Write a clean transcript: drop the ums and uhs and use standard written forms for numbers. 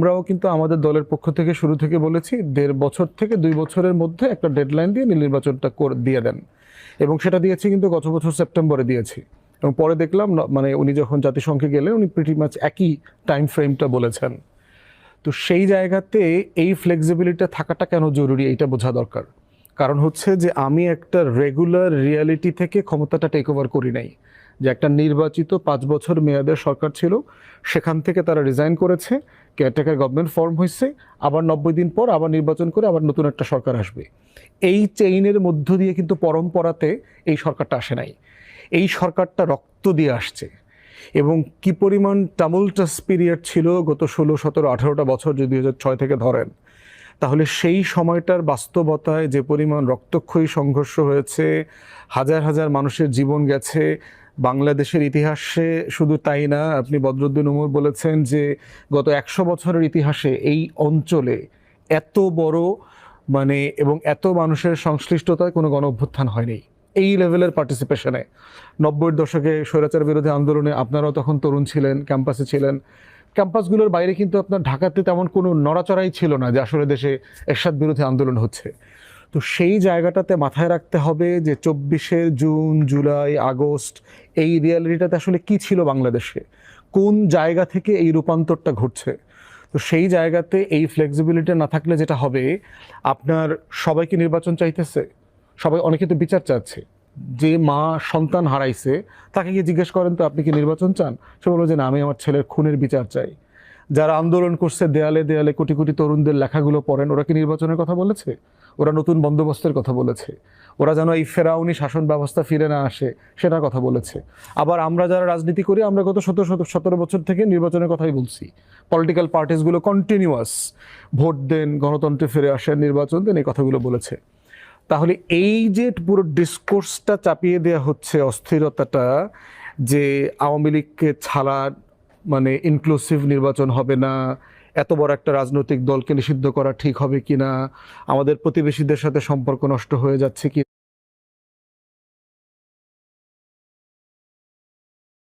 আমরাও কিন্তু আমাদের দলের পক্ষ থেকে শুরু থেকে বলেছি ১.৫ বছর থেকে ২ বছরের মধ্যে একটা ডেডলাইন দিয়ে নির্বাচনটা দিয়ে দেন, এবং সেটা দিয়েছি কিন্তু গত বছর সেপ্টেম্বরে দিয়েছি। এবং পরে দেখলাম মানে উনি যখন জাতিসংঘে গেলেন উনি প্রিটি মাচ একই টাইম ফ্রেমটা বলেছেন। তো সেই জায়গাতে এই ফ্লেক্সিবিলিটি থাকাটা কেন জরুরি এটা বোঝা দরকার। কারণ হচ্ছে যে আমি একটা রেগুলার রিয়ালিটি থেকে ক্ষমতাটা টেক ওভার করি নাই, যে একটা নির্বাচিত ৫ বছর মেয়াদের সরকার ছিল, সেখান থেকে তারা রিজাইন করেছে, কেয়ারটেকার গভর্নমেন্ট ফর্ম হয়েছে, আবার ৯০ দিন পর আবার নির্বাচন করে আবার নতুন একটা সরকার আসবে। এই চেইনের মধ্য দিয়ে কিন্তু পরম্পরাতে এই সরকারটা আসে নাই, এই সরকারটা রক্ত দিয়ে আসছে। এবং কি পরিমাণ টামুলটাস পিরিয়ড ছিল গত ১৬, ১৭, ১৮টা বছর যদি ২০০৬ থেকে ধরেন, তাহলে সেই সময়টার বাস্তবতায় যে পরিমাণ রক্তক্ষয়ী সংঘর্ষ হয়েছে, হাজার হাজার মানুষের জীবন গেছে বাংলাদেশের ইতিহাসে। শুধু তাই না, আপনি বদরুদ্দিন উমর বলেছেন যে গত ১০০ বছরের ইতিহাসে এই অঞ্চলে এত বড় মানে এবং এত মানুষের সংশ্লিষ্টতায় কোনো গণ অভ্যুত্থান হয়নি এই লেভেলের পার্টিসিপেশনে। ৯০-এর দশকে স্বৈরাচার বিরোধী আন্দোলনে আপনারাও তখন তরুণ ছিলেন, ক্যাম্পাসে ছিলেন। ক্যাম্পাসগুলোর বাইরে কিন্তু আপনার ঢাকাতে তেমন কোনো নড়াচড়াই ছিল না যে আসলে দেশে এরশাদ বিরোধী আন্দোলন হচ্ছে। তো সেই জায়গাটাতে মাথায় রাখতে হবে যে ২৪শে জুন, জুলাই, আগস্ট এই রিয়ালিটিটাতে আসলে কি ছিল বাংলাদেশে, কোন জায়গা থেকে এই রূপান্তরটা ঘটছে। তো সেই জায়গাতে এই ফ্লেক্সিবিলিটি না থাকলে যেটা হবে, আপনার সবাইকে নির্বাচন চাইতেছে, সবাই, অনেকে তো বিচার চাচ্ছে। যে মা সন্তান হারাইছে তাকে গিয়ে জিজ্ঞেস করেন তো আপনি কি নির্বাচন চান, সে বললো যে না, আমি আমার ছেলের খুনের বিচার চাই। যারা আন্দোলন করছে দেয়ালে দেয়ালে কোটি কোটি তরুণদের লেখাগুলো পড়েন, ওরা কি নির্বাচনের কথা বলেছে? ওরা নতুন বন্দোবস্তের কথা বলেছে, ওরা যেন এই ফেরাউনি শাসন ব্যবস্থা ফিরে না আসে সেটার কথা বলেছে। আবার আমরা যারা রাজনীতি করি, আমরা গত ১৭ বছর থেকে নির্বাচনের কথাই বলছি। পলিটিক্যাল পার্টিসগুলো কন্টিনিউয়াস ভোট দেন, গণতন্ত্রে ফিরে আসেন, নির্বাচন দেন, এই কথাগুলো বলেছে। তাহলে এই যে পুরো ডিসকোর্সটা চাপিয়ে দেওয়া হচ্ছে, অস্থিরতাটা, যে আওয়ামী লীগকে ছাড়া মানে ইনক্লুসিভ নির্বাচন হবে না, এত বড় একটা রাজনৈতিক দলকে নিষিদ্ধ করা ঠিক হবে কিনা, আমাদের প্রতিবেশীদের সাথে সম্পর্ক নষ্ট হয়ে যাচ্ছে কি